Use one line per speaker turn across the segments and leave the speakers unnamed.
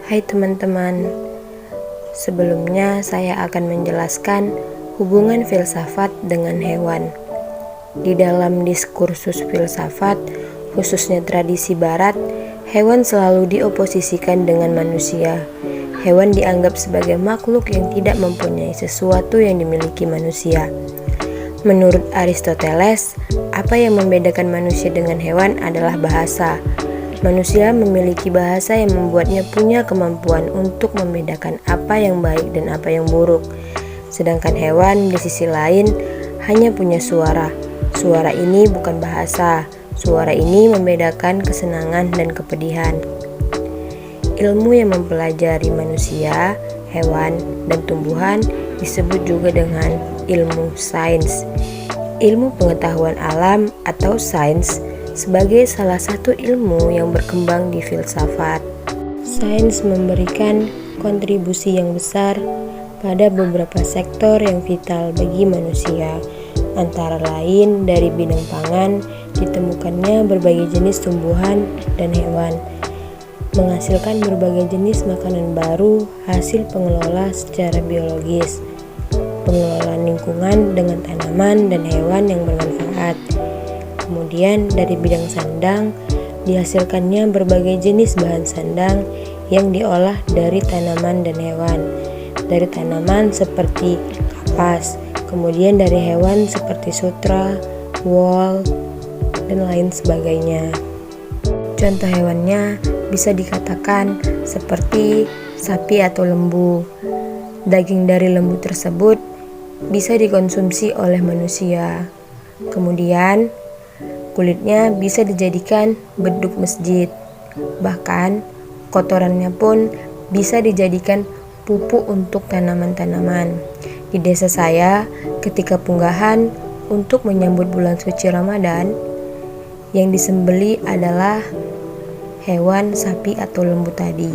Hai teman-teman, sebelumnya saya akan menjelaskan hubungan filsafat dengan hewan. Di dalam diskursus filsafat, khususnya tradisi barat, hewan selalu dioposisikan dengan manusia. Hewan dianggap sebagai makhluk yang tidak mempunyai sesuatu yang dimiliki manusia. Menurut Aristoteles, apa yang membedakan manusia dengan hewan adalah bahasa. Manusia memiliki bahasa yang membuatnya punya kemampuan untuk membedakan apa yang baik dan apa yang buruk. Sedangkan hewan di sisi lain hanya punya suara. Suara ini bukan bahasa. Suara ini membedakan kesenangan dan kepedihan. Ilmu yang mempelajari manusia, hewan, dan tumbuhan disebut juga dengan ilmu sains. Ilmu pengetahuan alam atau sains sebagai salah satu ilmu yang berkembang di filsafat. Sains memberikan kontribusi yang besar pada beberapa sektor yang vital bagi manusia, antara lain dari bidang pangan, ditemukannya berbagai jenis tumbuhan dan hewan, menghasilkan berbagai jenis makanan baru hasil pengelola secara biologis, pengelolaan lingkungan dengan tanaman dan hewan yang bermanfaat. Kemudian dari bidang sandang dihasilkannya berbagai jenis bahan sandang yang diolah dari tanaman dan hewan. Dari tanaman seperti kapas, kemudian dari hewan seperti sutra, wol, dan lain sebagainya. Contoh hewannya bisa dikatakan seperti sapi atau lembu. Daging dari lembu tersebut bisa dikonsumsi oleh manusia. Kemudian kulitnya bisa dijadikan beduk masjid. Bahkan kotorannya pun bisa dijadikan pupuk untuk tanaman-tanaman. Di desa saya, ketika punggahan untuk menyambut bulan suci Ramadan, yang disembeli adalah hewan sapi atau lembu tadi.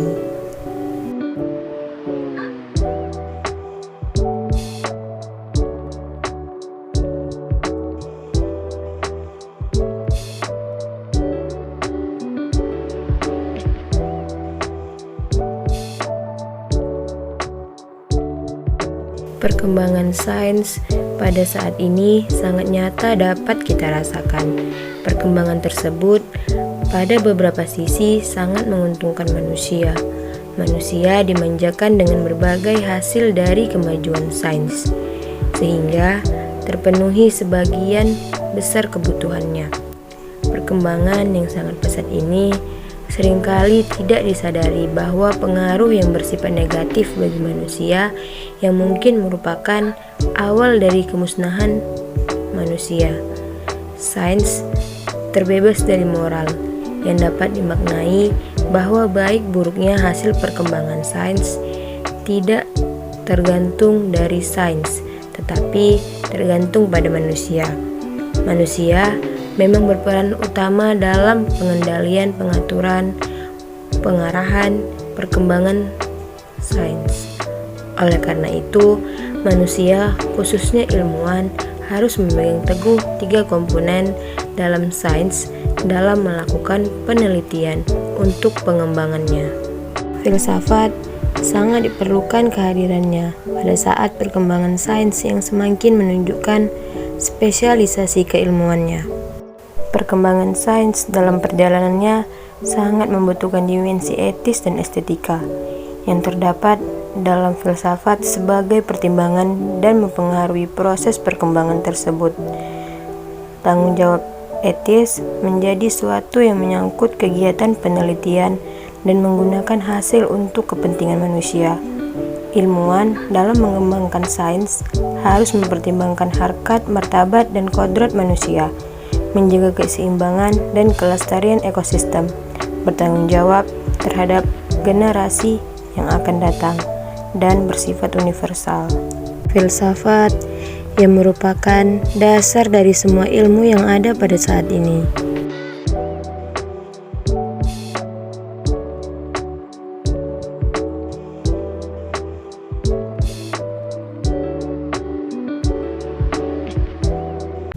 Perkembangan sains pada saat ini sangat nyata dapat kita rasakan. Perkembangan tersebut pada beberapa sisi sangat menguntungkan manusia. Manusia dimanjakan dengan berbagai hasil dari kemajuan sains, sehingga terpenuhi sebagian besar kebutuhannya. Perkembangan yang sangat pesat ini seringkali tidak disadari bahwa pengaruh yang bersifat negatif bagi manusia yang mungkin merupakan awal dari kemusnahan manusia. Sains terbebas dari moral yang dapat dimaknai bahwa baik buruknya hasil perkembangan sains tidak tergantung dari sains, tetapi tergantung pada manusia. Manusia memang berperan utama dalam pengendalian, pengaturan, pengarahan, perkembangan sains. Oleh karena itu, manusia, khususnya ilmuwan, harus memegang teguh 3 komponen dalam sains dalam melakukan penelitian untuk pengembangannya. Filsafat sangat diperlukan kehadirannya pada saat perkembangan sains yang semakin menunjukkan spesialisasi keilmuannya. Perkembangan sains dalam perjalanannya sangat membutuhkan dimensi etis dan estetika yang terdapat dalam filsafat sebagai pertimbangan dan mempengaruhi proses perkembangan tersebut. Tanggung jawab etis menjadi suatu yang menyangkut kegiatan penelitian dan menggunakan hasil untuk kepentingan manusia. Ilmuwan dalam mengembangkan sains harus mempertimbangkan harkat, martabat, dan kodrat manusia, menjaga keseimbangan dan kelestarian ekosistem, bertanggung jawab terhadap generasi yang akan datang, dan bersifat universal. Filsafat yang merupakan dasar dari semua ilmu yang ada pada saat ini.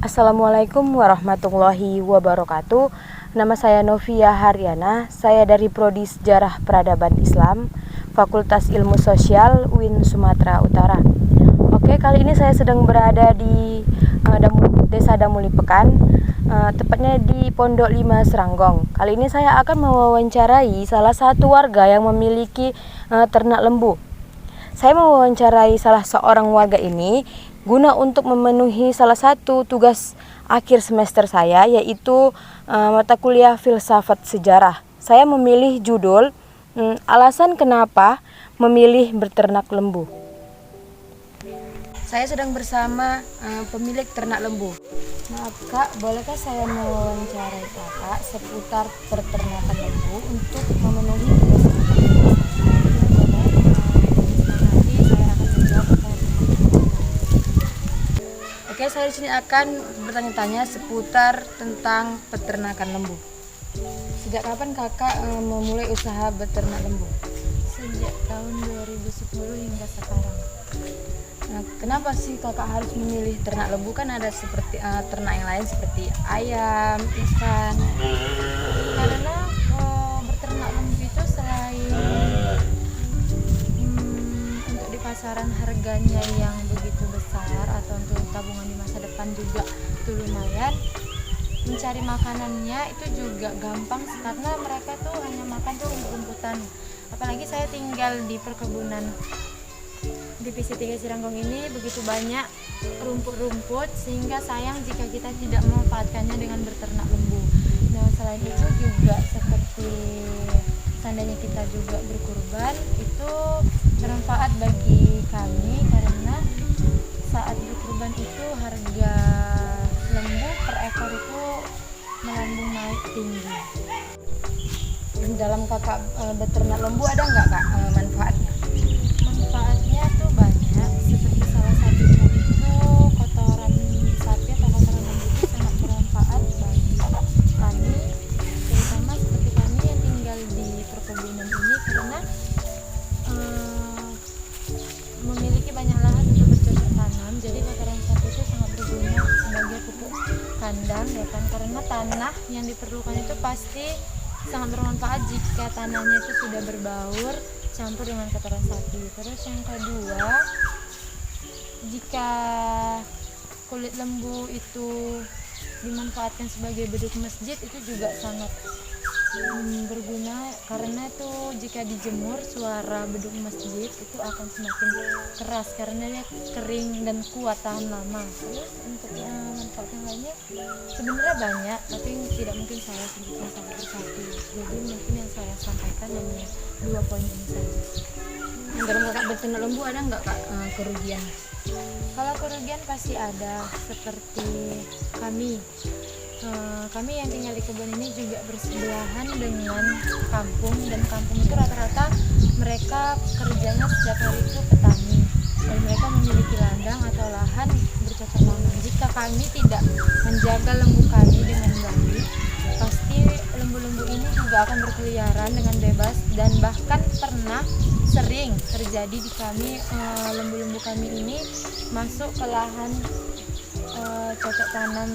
Assalamualaikum warahmatullahi wabarakatuh. Nama saya Novia Haryana. Saya dari Prodi Sejarah Peradaban Islam, Fakultas Ilmu Sosial UIN Sumatera Utara. Oke, kali ini saya sedang berada di Desa Damuli Pekan, tepatnya di Pondok 5 Seranggong. Kali ini saya akan mewawancarai salah satu warga yang memiliki ternak lembu. Saya mewawancarai salah seorang warga ini guna untuk memenuhi salah satu tugas akhir semester saya, yaitu mata kuliah filsafat sejarah. Saya memilih judul alasan kenapa memilih beternak lembu. Saya sedang bersama pemilik ternak lembu. Maaf Kak, bolehkah saya mewawancarai Kakak seputar peternakan lembu untuk memenuhi tugas Oke, saya di sini akan bertanya-tanya seputar tentang peternakan lembu. Sejak kapan Kakak memulai usaha beternak lembu?
Sejak tahun 2010 hingga sekarang.
Nah, kenapa sih Kakak harus memilih ternak lembu? Kan ada seperti ternak yang lain seperti ayam, ikan.
Karena beternak lembu itu selain untuk di pasaran harganya yang begitu besar atau untuk tabungan di masa depan juga itu lumayan, mencari makanannya itu juga gampang karena mereka tuh hanya makan tuh rumput-rumputan. Apalagi saya tinggal di perkebunan Divisi 3 Seranggong ini begitu banyak rumput-rumput sehingga sayang jika kita tidak memanfaatkannya dengan beternak lembu. Nah, selain itu juga seperti seandainya kita juga berkurban, itu bermanfaat bagi kami karena saat berkurban itu harga lembu per ekor itu melambung naik tinggi.
Dalam Kakak beternak lembu ada nggak Kak manfaatnya?
Manfaatnya tuh banyak, seperti salah satunya itu kotoran sapi atau kotoran lembu itu sangat bermanfaat bagi kami, terutama seperti kami yang tinggal di perkebunan ini karena memiliki banyak lahan untuk bercocok tanam. Jadi kotoran sapi itu sangat berguna sebagai pupuk kandang, ya kan? Karena tanah yang diperlukan itu pasti sangat bermanfaat jika tanahnya itu sudah berbaur campur dengan kotoran sapi. Terus yang kedua, jika kulit lembu itu dimanfaatkan sebagai beduk masjid itu juga sangat berguna karena itu jika dijemur suara beduk masjid itu akan semakin keras karena dia kering dan kuat tahan lama. Terus untuk manfaat yang lainnya sebenarnya banyak tapi tidak mungkin saya sebutkan satu persatu, jadi mungkin yang saya sampaikan hanya 2 poin ini saja.
Dalam Kakak beternak lembu ada nggak Kak kerugian?
Kalau kerugian pasti ada, seperti kami yang tinggal di kebun ini juga bersebelahan dengan kampung, dan kampung itu rata-rata mereka kerjanya setiap hari itu petani dan mereka memiliki ladang atau lahan cocok tanam. Jika kami tidak menjaga lembu kami dengan baik, pasti lembu-lembu ini juga akan berkeliaran dengan bebas, dan bahkan pernah sering terjadi di kami, lembu-lembu kami ini masuk ke lahan cocok tanam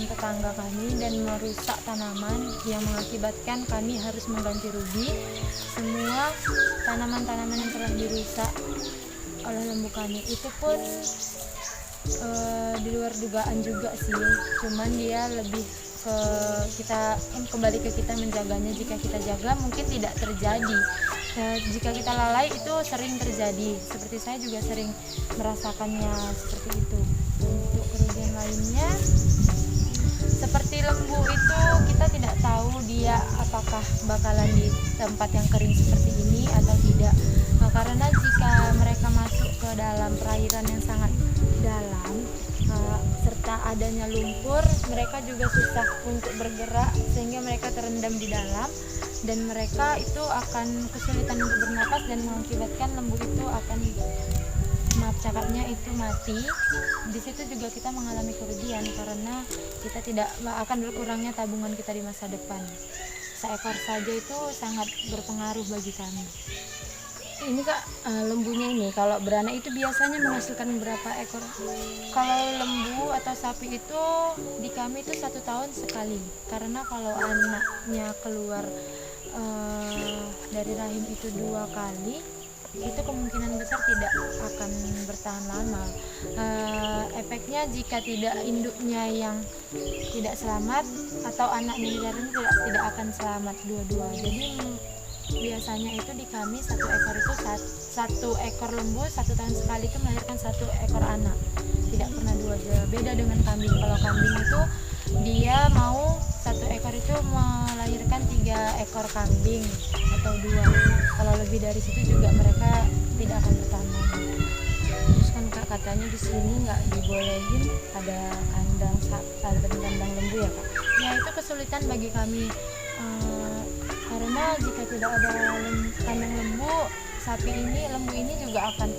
tetangga kami dan merusak tanaman, yang mengakibatkan kami harus mengganti rugi semua tanaman-tanaman yang telah dirusak oleh lembu kami. Itu pun di luar dugaan juga sih, cuman dia lebih ke kita, kembali ke kita menjaganya. Jika kita jaga mungkin tidak terjadi. Jika kita lalai itu sering terjadi, seperti saya juga sering merasakannya seperti itu. Untuk kerugian lainnya, seperti lembu itu kita tidak tahu dia apakah bakalan di tempat yang kering seperti ini atau tidak. Karena jika mereka masuk ke dalam perairan yang sangat dalam, serta adanya lumpur, mereka juga susah untuk bergerak sehingga mereka terendam di dalam, dan mereka itu akan kesulitan untuk bernapas dan mengakibatkan lembu itu akan, maaf cakapnya, itu mati. Di situ juga kita mengalami kerugian karena kita tidak akan berkurangnya tabungan kita di masa depan. Seekor saja itu sangat berpengaruh bagi kami.
Ini Kak, lembunya ini kalau beranak itu biasanya menghasilkan berapa ekor?
Kalau lembu atau sapi itu di kami itu 1 tahun sekali, karena kalau anaknya keluar dari rahim itu 2 kali, itu kemungkinan besar tidak akan bertahan lama. Efeknya jika tidak induknya yang tidak selamat atau anaknya di dalam tidak akan selamat dua-dua. Jadi biasanya itu di kami 1 ekor itu 1 ekor lembu 1 tahun sekali itu melahirkan 1 ekor anak, tidak pernah 2. Beda dengan kambing. Kalau kambing itu dia mau 1 ekor itu melahirkan 3 ekor kambing atau 2. Kalau lebih dari situ juga mereka tidak akan bertahan lama.
Terus kan Kak, katanya di sini nggak dibolehin ada kandang lembu ya Kak?
Ya, itu kesulitan bagi kami. Karena jika tidak ada kandang lembu, lembu ini juga akan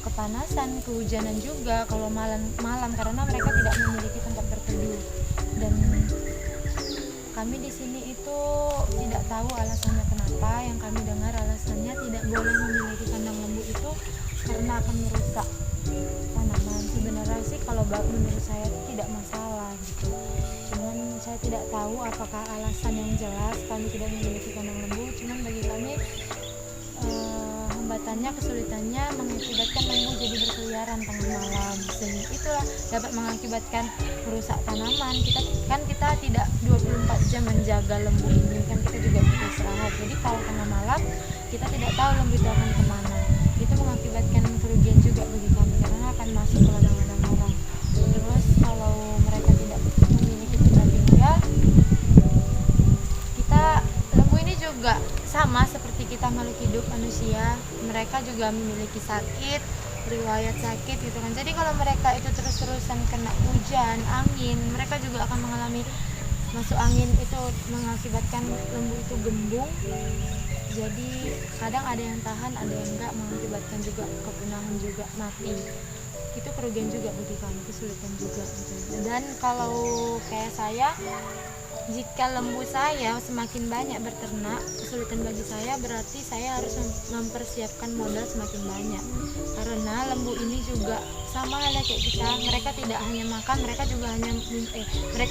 kepanasan, kehujanan juga kalau malam karena mereka tidak memiliki tempat berteduh. Dan kami di sini itu tidak tahu alasannya kenapa. Yang kami dengar alasannya tidak boleh memiliki kandang lembu itu karena akan merusak tanaman. Sebenarnya sih kalau menurut saya itu tidak masalah gitu. Cuman saya tidak tahu apakah alasan yang jelas kami tidak memiliki kandang lembu. Cuman bagi kami hambatannya, kesulitannya mengakibatkan lembu jadi berkeliaran tengah malam, sehingga itulah dapat mengakibatkan merusak tanaman. Kita tidak 24 jam menjaga lembu ini, kan kita juga butuh istirahat. Jadi kalau tengah malam kita tidak tahu lembu itu akan kemana. Itu mengakibatkan kerugian juga bagi kami karena akan masuk ke ladang-ladang orang. Terus kalau mereka tidak memiliki tempat tinggal, lembu ini juga sama seperti kita makhluk hidup manusia. Mereka juga memiliki sakit, riwayat sakit gitu kan. Jadi kalau mereka itu terus-terusan kena hujan, angin, mereka juga akan mengalami masuk angin, itu mengakibatkan lembu itu gembung. Jadi kadang ada yang tahan, ada yang enggak, mengakibatkan juga kepunahan juga, mati. Itu kerugian juga bagi kami, kesulitan juga gitu. Dan kalau kayak saya, jika lembu saya semakin banyak berternak, kesulitan bagi saya berarti saya harus mempersiapkan modal semakin banyak. Karena lembu ini juga sama halnya kayak kita, mereka tidak hanya makan, mereka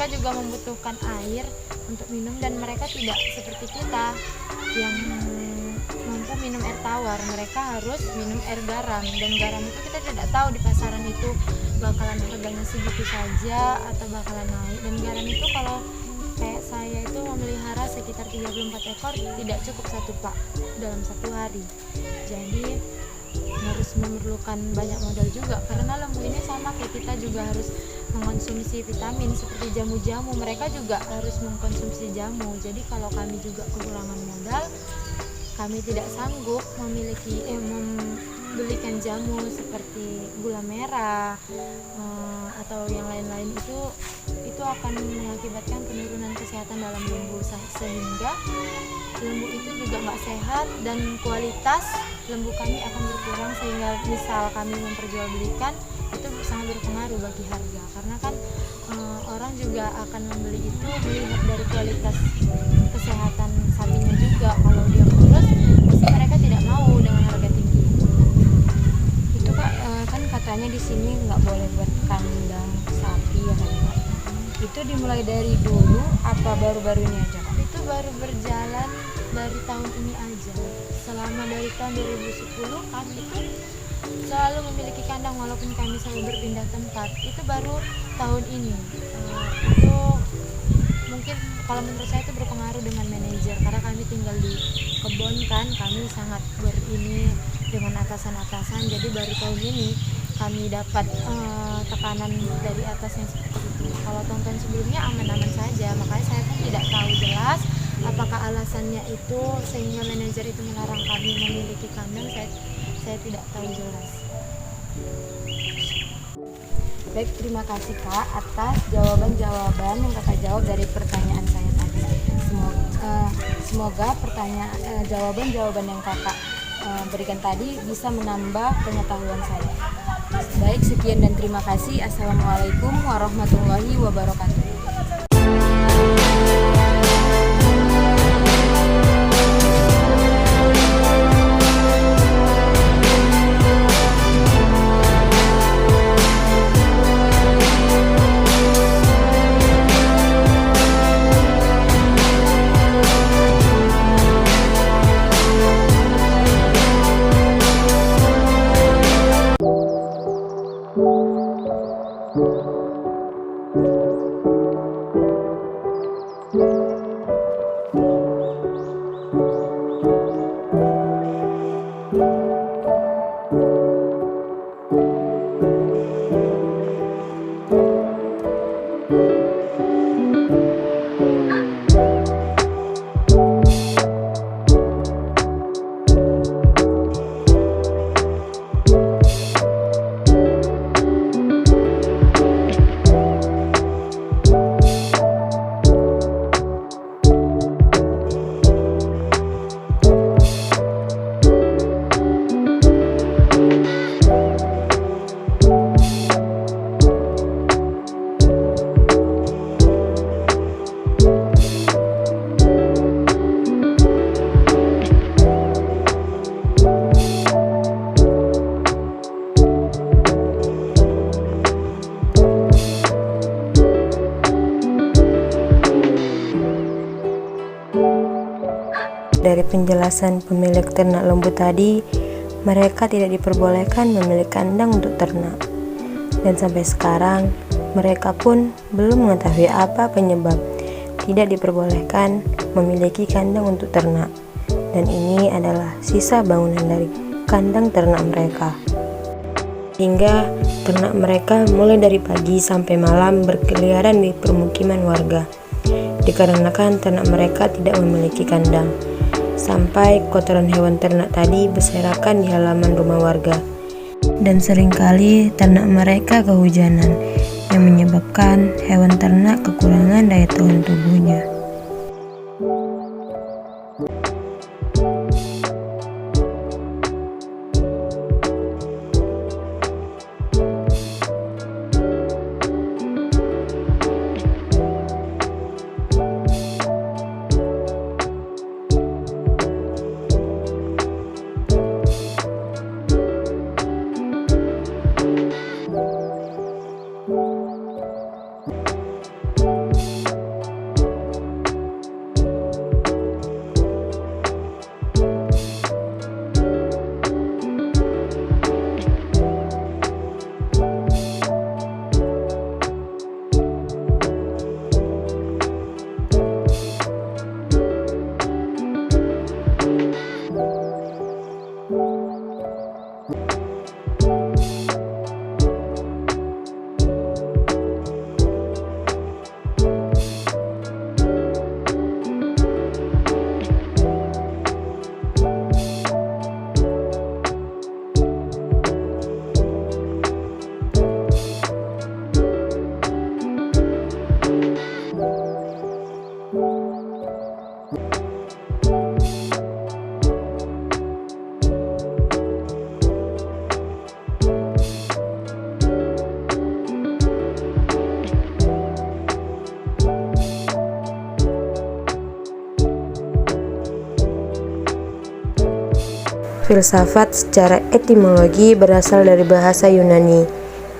juga membutuhkan air untuk minum, dan mereka tidak seperti kita yang mampu minum air tawar. Mereka harus minum air garam, dan garam itu kita tidak tahu di pasaran itu bakalan harganya segitu saja atau bakalan naik. Dan garam itu kalau kayak saya itu memelihara sekitar 34 ekor tidak cukup 1 pak dalam 1 hari. Jadi harus memerlukan banyak modal juga, karena lembu ini sama kayak kita juga harus mengkonsumsi vitamin seperti jamu-jamu. Mereka juga harus mengkonsumsi jamu. Jadi kalau kami juga kekurangan modal, kami tidak sanggup membelikan jamu seperti gula merah atau yang lain-lain, itu akan mengakibatkan penurunan kesehatan dalam lembu, sehingga lembu itu juga nggak sehat dan kualitas lembu kami akan berkurang, sehingga misal kami memperjualbelikan itu sangat berpengaruh bagi harga, karena kan orang juga akan membeli itu melihat dari kualitas kesehatan sapinya juga. Kalau dia kurus pasti mereka tidak mau dengan harga tinggi. Itu Kak, kan katanya di sini nggak boleh buat kandang sapi ya kan Kak? Itu dimulai dari dulu apa baru-baru ini aja Kak? Itu baru berjalan dari tahun ini aja. Selama dari tahun 2010 kami itu selalu memiliki kandang walaupun kami selalu berpindah tempat. Itu baru tahun ini. Itu mungkin kalau menurut saya itu berpengaruh dengan manajer, karena kami tinggal di kebun kan, kami sangat berini dengan atasan-atasan, jadi baru tahun ini kami dapat tekanan dari atasnya seperti itu. Kalau tahun-tahun sebelumnya aman-aman saja, makanya saya pun tidak tahu jelas apakah alasannya itu sehingga manajer itu melarang kami memiliki kandang. Saya tidak tahu jelas. Baik, terima kasih Kak atas jawaban-jawaban yang Kakak jawab dari pertanyaan saya tadi. Semoga jawaban-jawaban yang Kakak berikan tadi bisa menambah pengetahuan saya. Baik, sekian dan terima kasih. Assalamualaikum warahmatullahi wabarakatuh.
Dari penjelasan pemilik ternak lembu tadi, mereka tidak diperbolehkan memiliki kandang untuk ternak. Dan sampai sekarang, mereka pun belum mengetahui apa penyebab tidak diperbolehkan memiliki kandang untuk ternak. Dan ini adalah sisa bangunan dari kandang ternak mereka. Hingga ternak mereka mulai dari pagi sampai malam berkeliaran di permukiman warga, dikarenakan ternak mereka tidak memiliki kandang. Sampai kotoran hewan ternak tadi berserakan di halaman rumah warga, dan seringkali ternak mereka kehujanan yang menyebabkan hewan ternak kekurangan daya tahan tubuhnya. Filsafat secara etimologi berasal dari bahasa Yunani,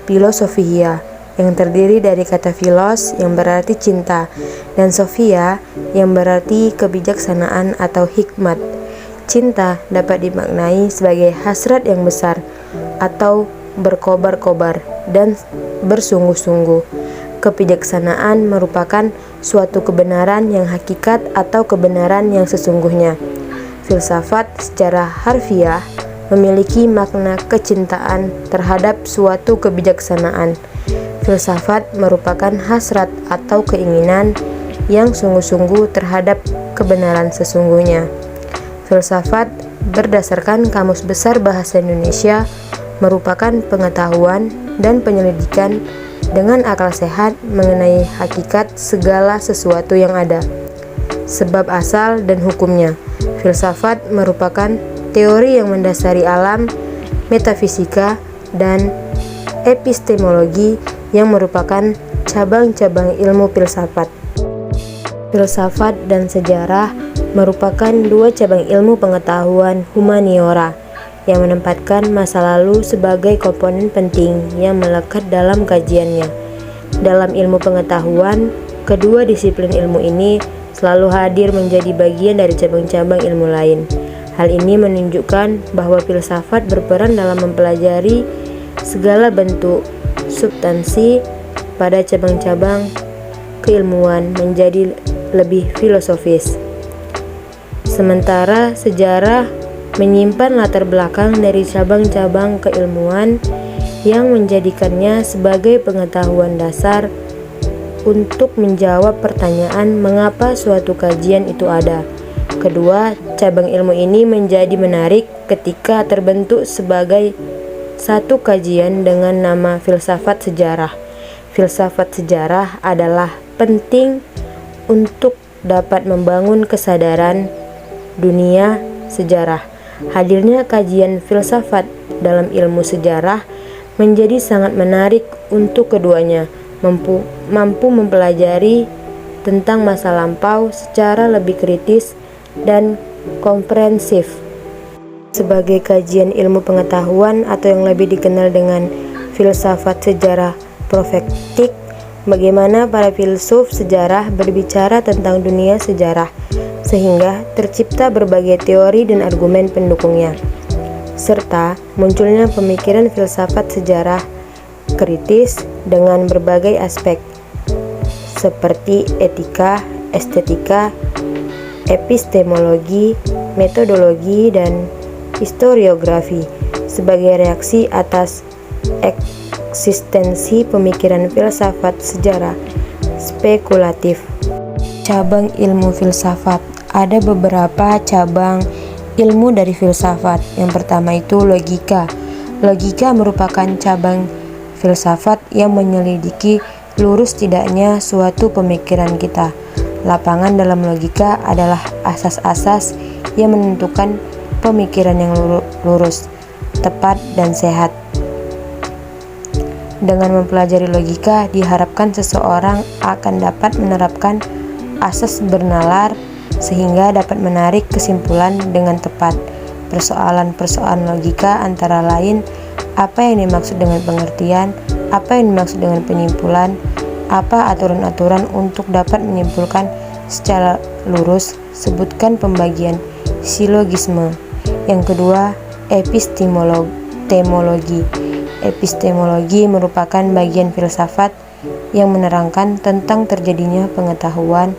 philosophia, yang terdiri dari kata philos yang berarti cinta dan sophia yang berarti kebijaksanaan atau hikmat. Cinta dapat dimaknai sebagai hasrat yang besar atau berkobar-kobar dan bersungguh-sungguh. Kebijaksanaan merupakan suatu kebenaran yang hakikat atau kebenaran yang sesungguhnya. Filsafat secara harfiah memiliki makna kecintaan terhadap suatu kebijaksanaan. Filsafat merupakan hasrat atau keinginan yang sungguh-sungguh terhadap kebenaran sesungguhnya. Filsafat berdasarkan Kamus Besar Bahasa Indonesia merupakan pengetahuan dan penyelidikan dengan akal sehat mengenai hakikat segala sesuatu yang ada, sebab asal dan hukumnya. Filsafat merupakan teori yang mendasari alam, metafisika, dan epistemologi yang merupakan cabang-cabang ilmu filsafat. Filsafat dan sejarah merupakan dua cabang ilmu pengetahuan humaniora yang menempatkan masa lalu sebagai komponen penting yang melekat dalam kajiannya. Dalam ilmu pengetahuan, kedua disiplin ilmu ini selalu hadir menjadi bagian dari cabang-cabang ilmu lain. Hal ini menunjukkan bahwa filsafat berperan dalam mempelajari segala bentuk substansi pada cabang-cabang keilmuan menjadi lebih filosofis. Sementara sejarah menyimpan latar belakang dari cabang-cabang keilmuan yang menjadikannya sebagai pengetahuan dasar untuk menjawab pertanyaan mengapa suatu kajian itu ada. Kedua, cabang ilmu ini menjadi menarik ketika terbentuk sebagai satu kajian dengan nama filsafat sejarah. Filsafat sejarah adalah penting untuk dapat membangun kesadaran dunia sejarah. Hadirnya kajian filsafat dalam ilmu sejarah menjadi sangat menarik untuk keduanya, mampu mempelajari tentang masa lampau secara lebih kritis dan komprehensif. Sebagai kajian ilmu pengetahuan atau yang lebih dikenal dengan filsafat sejarah profetik, bagaimana para filsuf sejarah berbicara tentang dunia sejarah, sehingga tercipta berbagai teori dan argumen pendukungnya, serta munculnya pemikiran filsafat sejarah kritis dengan berbagai aspek, seperti etika, estetika, epistemologi, metodologi, dan historiografi, sebagai reaksi atas eksistensi pemikiran filsafat sejarah spekulatif. Cabang ilmu filsafat. Ada beberapa cabang ilmu dari filsafat. Yang pertama itu logika. Logika merupakan cabang filsafat yang menyelidiki lurus tidaknya suatu pemikiran kita. Lapangan dalam logika adalah asas-asas yang menentukan pemikiran yang lurus, tepat, dan sehat. Dengan mempelajari logika, diharapkan seseorang akan dapat menerapkan asas bernalar sehingga dapat menarik kesimpulan dengan tepat. Persoalan-persoalan logika antara lain apa yang dimaksud dengan pengertian, apa yang dimaksud dengan penyimpulan, apa aturan-aturan untuk dapat menyimpulkan secara lurus, sebutkan pembagian silogisme. Yang kedua, epistemologi. Epistemologi merupakan bagian filsafat yang menerangkan tentang terjadinya pengetahuan,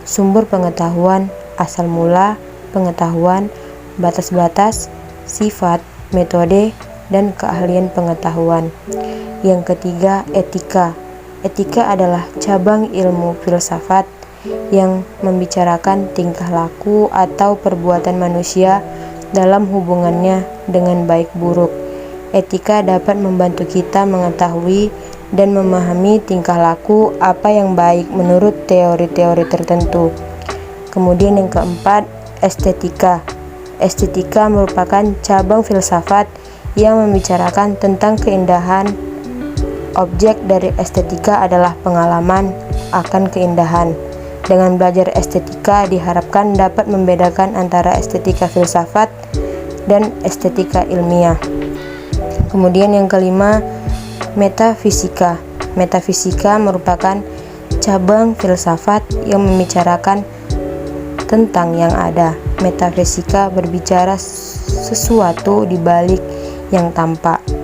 sumber pengetahuan, asal mula pengetahuan, batas-batas, sifat, metode, dan keahlian pengetahuan. Yang ketiga, etika. Etika adalah cabang ilmu filsafat yang membicarakan tingkah laku atau perbuatan manusia dalam hubungannya dengan baik buruk. Etika dapat membantu kita mengetahui dan memahami tingkah laku apa yang baik menurut teori-teori tertentu. Kemudian yang keempat, estetika. Estetika merupakan cabang filsafat yang membicarakan tentang keindahan. Objek dari estetika adalah pengalaman akan keindahan. Dengan belajar estetika diharapkan dapat membedakan antara estetika filsafat dan estetika ilmiah. Kemudian yang kelima, metafisika. Metafisika merupakan cabang filsafat yang membicarakan tentang yang ada. Metafisika berbicara sesuatu di balik yang tampak.